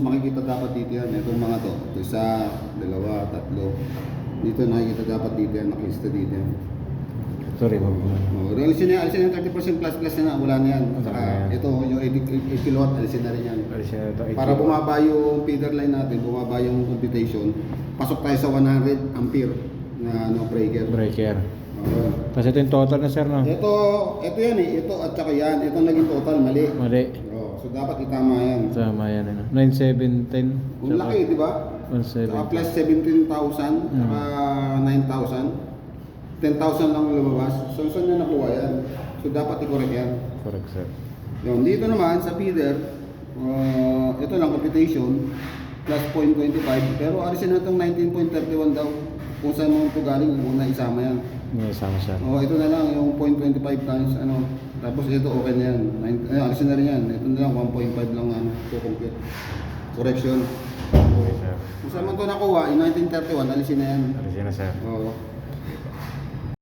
makikita dapat dito yan. Itong mga to. Ito isa, dalawa, tatlo. Dito nakikita dapat dito yan. Nakilista dito yan. Sorry, wag mo. Alisin na yung 30% plus na. Wala na yan. Saka ito, yung 80 kilowatt, alisin na rin yan. Alisin na ito. Para bumaba yung feeder line natin, bumaba yung computation, pasok tayo sa 100 ampere na breaker. Breaker. Oo. Kasi ito yung total na sir, no? Ito yan eh. Ito at saka yan. Ito naging total, mali. Mali. So dapat itama yan. Tama yan, ano? 9,710. Ang laki, di ba? 1,710. Saka plus 17,000, saka 9,000. 10,000 lang lumabas. So saan nyo nakuha yan? So dapat i-correct yan. Correct, sir. Yun, dito naman sa feeder, ito lang computation, plus 0.25. Pero alisin na itong 19.31 daw. Kung saan mo ito galing, muna isama yan. May isama siya. Ito na lang yung 0.25 times ano. Tapos ito okay na yan. Alisin na rin yan. Ito na lang 1.5 lang ano, to compute. Correction. Okay, sir. Kung saan mo ito nakuha, in 1931, alisin na yan. Alisin na, sir. Oo.